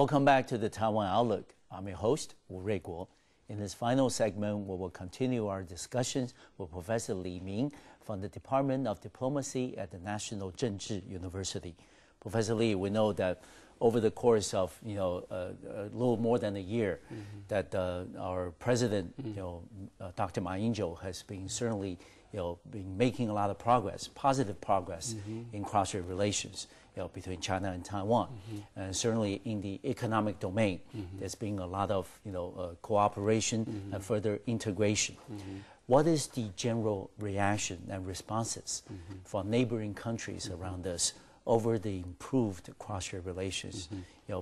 Welcome back to the Taiwan Outlook. I'm your host, Wu Ruiguo. In this final segment, we will continue our discussions with Professor Li Ming from the Department of Diplomacy at the National Chengchi University. Professor Li, we know that over the course of a little more than a year, that our president, Dr. Ma Ying-jeou, has been certainly been making a lot of progress, positive progress in cross-strait relations between China and Taiwan. And certainly in the economic domain, there's been a lot of cooperation and further integration. What is the general reaction and responses from neighboring countries around us over the improved cross-strait relations,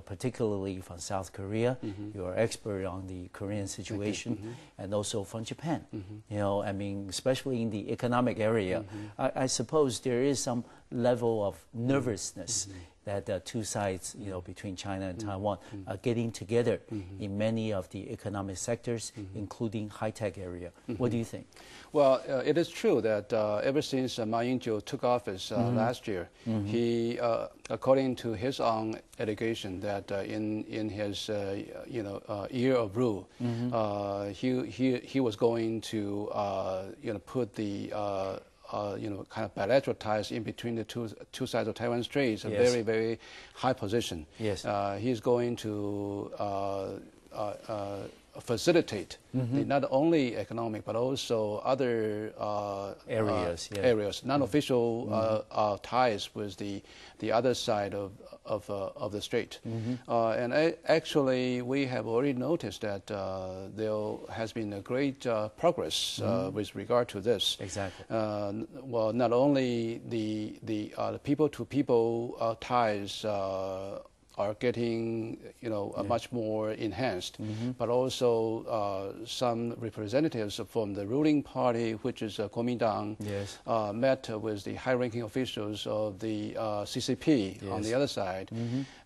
particularly from South Korea? You are expert on the Korean situation, and also from Japan. I mean, especially in the economic area, I suppose there is some level of nervousness that the two sides, between China and Taiwan, are getting together in many of the economic sectors, including high-tech area. What do you think? Well, it is true that ever since Ma Ying-jeou took office last year, he, according to his own allegation, that in his year of rule, he was going to put the kind of bilateral ties in between the two sides of Taiwan Straits, a very, very high position. Yes. He's going to facilitate not only economic but also other areas, non-official ties with the other side of the strait. And actually, we have already noticed that there has been a great progress with regard to this. Exactly. Well, not only the people-to-people ties are getting much more enhanced, but also some representatives from the ruling party, which is Kuomintang, met with the high-ranking officials of the CCP on the other side,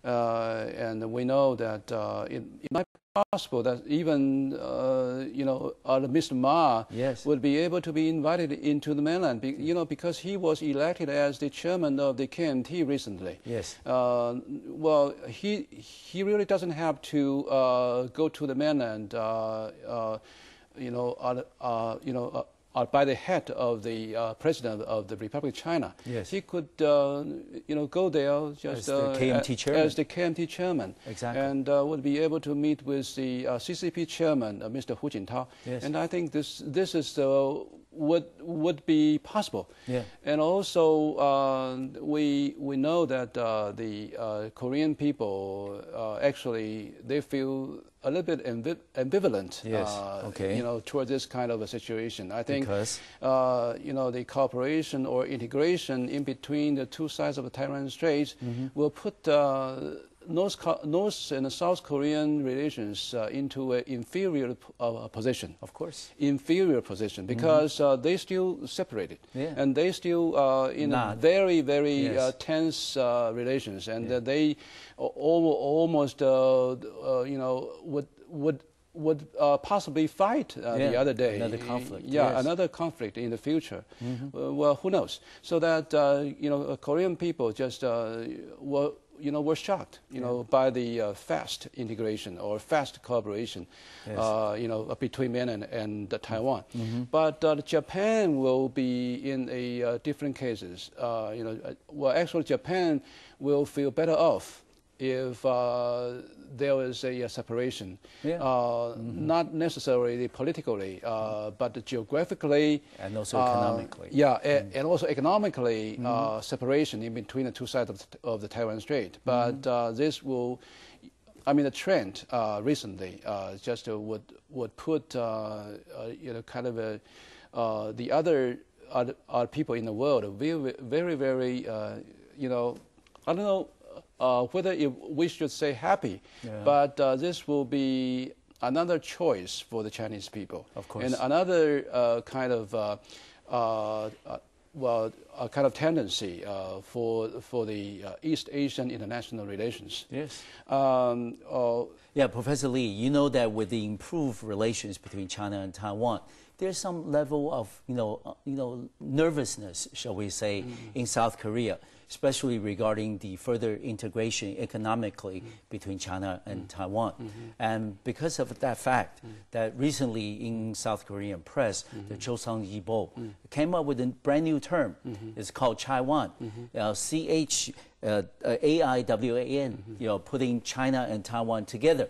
and we know that it might be possible that even Mr. Ma would be able to be invited into the mainland, because he was elected as the chairman of the KMT recently. Yes. Well, he really doesn't have to go to the mainland, by the head of the president of the Republic of China. Yes. He could, go there just as the KMT chairman. Exactly. And would be able to meet with the CCP chairman, Mr. Hu Jintao. Yes. And I think this is what would be possible. Yeah. And also, we know that the Korean people actually they feel a little bit ambivalent, toward this kind of a situation. I think because the cooperation or integration in between the two sides of the Taiwan Straits will put North and South Korean relations into an inferior position. Of course. Inferior position, because they still separated. Yeah. And they still in a very, very tense relations. And they almost, would possibly fight the other day. Another conflict. Another conflict in the future. Well, who knows? So that, Korean people just were shocked, by the fast integration or fast cooperation, between mainland and Taiwan. But Japan will be in a different cases. Well, actually, Japan will feel better off if there is a separation, not necessarily politically, but geographically and also economically. And also economically, separation in between the two sides of the Taiwan Strait. But this will, the trend recently just would put kind of the other people in the world very, very I don't know whether we should say happy, but this will be another choice for the Chinese people. Of course. And another kind of a kind of tendency for the East Asian international relations. Yes. Yeah, Professor Lee, you know that with the improved relations between China and Taiwan, there's some level of nervousness, shall we say, in South Korea, especially regarding the further integration economically between China and Taiwan. And because of that fact, that recently in South Korean press, the Chosun Yibo came up with a brand new term. It's called Chaiwan, AIWAN, putting China and Taiwan together.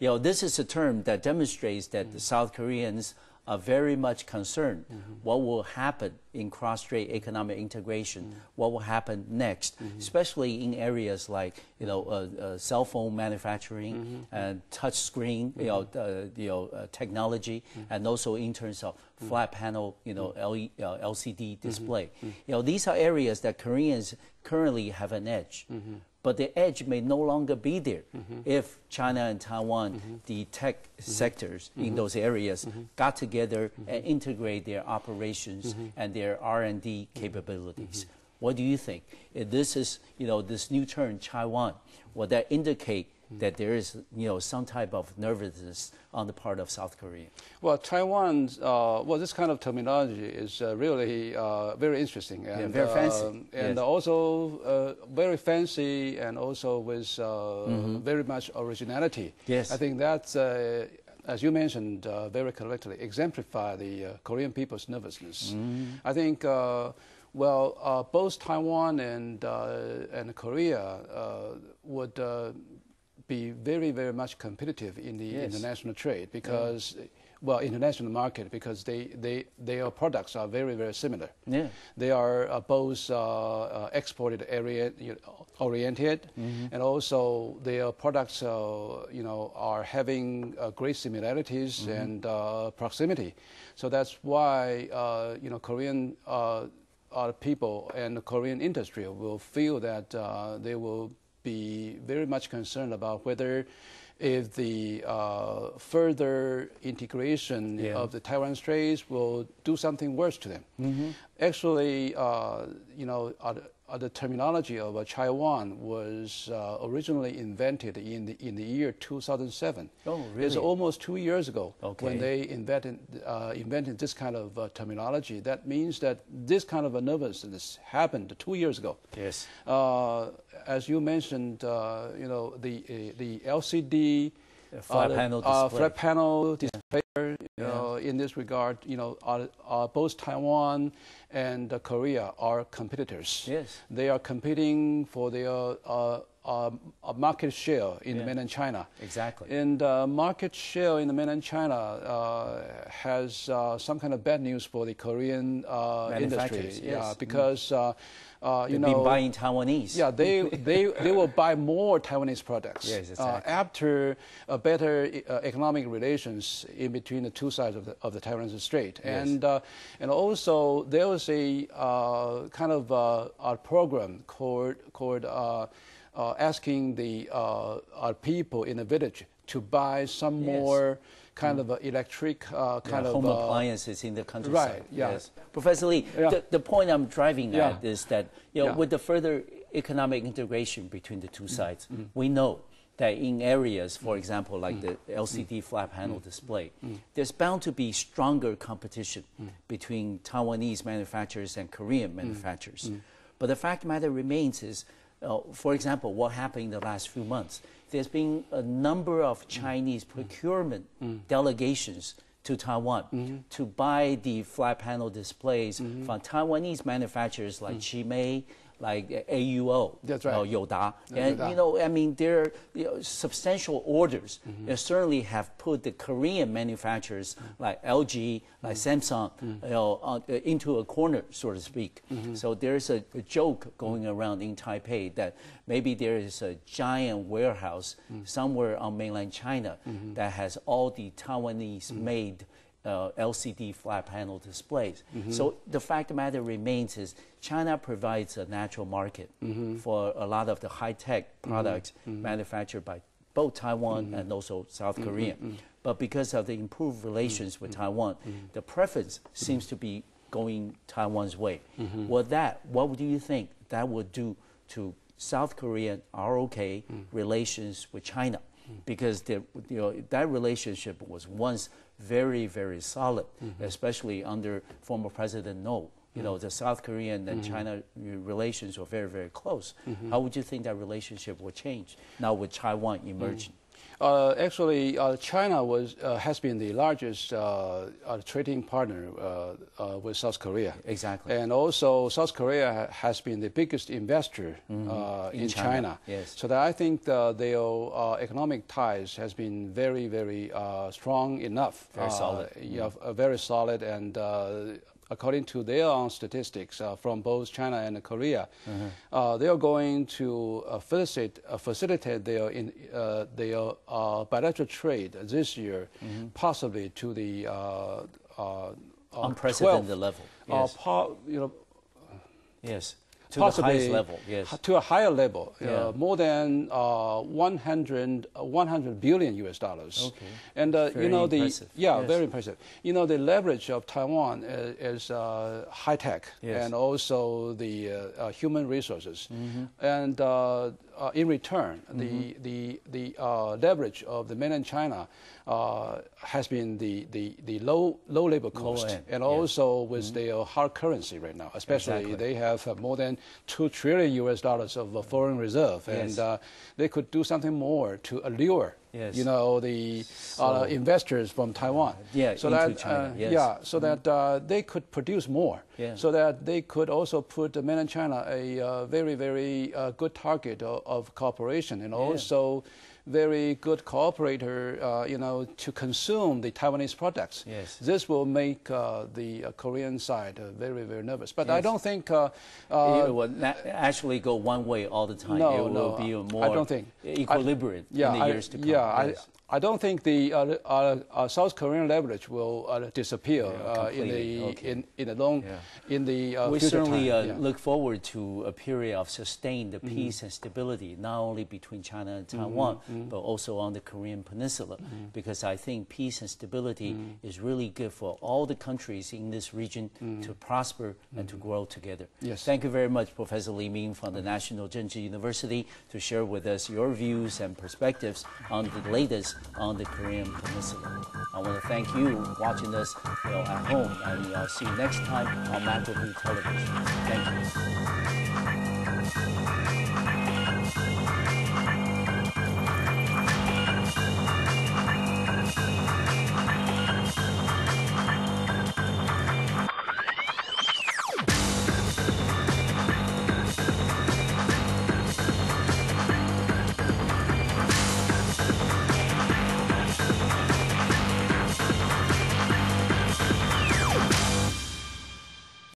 This is a term that demonstrates that the South Koreans are very much concerned what will happen in cross-strait economic integration, what will happen next, especially in areas like cell phone manufacturing and touch screen technology, and also in terms of flat panel LCD display. These are areas that Koreans currently have an edge. But the edge may no longer be there if China and Taiwan, the tech sectors in those areas, got together and integrate their operations and their R&D capabilities. What do you think? If this is, this new term, Chaiwan, would that indicate that there is, some type of nervousness on the part of South Korea? Well, Taiwan's, this kind of terminology is really very interesting and very fancy, and also very fancy, and also with very much originality. Yes, I think that's, as you mentioned very correctly, exemplify the Korean people's nervousness. I think. Both Taiwan and Korea would be very, very much competitive in the international trade because, international market, because their products are very, very similar. Yeah. They are both exported oriented, and also their products, are having great similarities and proximity. So that's why, Korean people and the Korean industry will feel that they will be very much concerned about whether if the further integration of the Taiwan Straits will do something worse to them. Actually, the terminology of Chaiwan was originally invented in the year 2007. Oh, really? It's almost 2 years ago when they invented this kind of terminology. That means that this kind of a nervousness happened 2 years ago. Yes. As you mentioned, the LCD flat panel display. In this regard, both Taiwan and Korea are competitors. Yes. They are competing for their market share in mainland China. Exactly. And market share in the mainland China has some kind of bad news for the Korean industry. Yes. Yeah, because they've been buying Taiwanese. Yeah, they will buy more Taiwanese products. Yes, exactly. After better economic relations in between the two sides of the Taiwan Strait. Yes. And also there was a kind of a program called asking the people in the village to buy some more kind of electric kind of home appliances in the countryside. Right. Yeah. Yes. Professor Lee, the point I'm driving at is that with the further economic integration between the two sides, we know that in areas, for example, like the LCD flat panel display, there's bound to be stronger competition between Taiwanese manufacturers and Korean manufacturers. But the fact of the matter remains is, for example, what happened in the last few months, there's been a number of Chinese procurement delegations to Taiwan to buy the flat panel displays from Taiwanese manufacturers like Chimei, like AUO, that's right. Yoda. And, I mean, there are substantial orders that certainly have put the Korean manufacturers like LG, like Samsung, into a corner, so to speak. So there's a joke going around in Taipei that maybe there is a giant warehouse somewhere on mainland China that has all the Taiwanese-made LCD flat panel displays. So the fact of the matter remains is China provides a natural market for a lot of the high-tech products manufactured by both Taiwan and also South Korea. But because of the improved relations with Taiwan, the preference seems to be going Taiwan's way. What do you think that would do to South Korean ROK relations with China? Because that relationship was once very, very solid, especially under former President No. You know, the South Korean and China relations were very, very close. How would you think that relationship will change now with Taiwan emerging? Actually, China has been the largest trading partner with South Korea. Exactly. And also, South Korea has been the biggest investor in China. Yes. So that I think their economic ties has been very, very strong enough. Very solid. Yeah, very solid, and according to their own statistics from both China and Korea, they are going to facilitate their bilateral trade this year, possibly to the unprecedented level. Yes. Yes. To the highest level, yes. To a higher level, Yeah. More than 100 billion US dollars. Okay. And Very impressive. yeah, Yes. very impressive. You know, the leverage of Taiwan is high tech, Yes. and also the human resources. And in return, the leverage of the mainland China has been the low labor cost, end, and yes. also with their hard currency right now, especially Exactly. they have more than $2 trillion US dollars of foreign reserve, Yes. and they could do something more to allure, Yes. you know, the investors from Taiwan. Yeah, so into that China, yes. yeah, so that they could produce more. Yeah. So that they could also put mainland China a very, very good target of cooperation, and also very good cooperator, you know, to consume the Taiwanese products. Yes. This will make the Korean side very, very nervous. But I Yes. don't think It will not actually go one way all the time. No, it will no, be a more I don't think. equilibrium in the years to come. Yeah, Yes. I don't think the South Korean leverage will disappear completely. Okay. in the long in the We future certainly time. look forward to a period of sustained peace and stability, not only between China and Taiwan, but also on the Korean Peninsula, because I think peace and stability is really good for all the countries in this region to prosper and to grow together. Yes. Thank you very much, Professor Li Ming from the National Chengchi University, to share with us your views and perspectives on the latest on the Korean Peninsula. I want to thank you watching us at home, and I'll see you next time on Macro View Television. Thank you.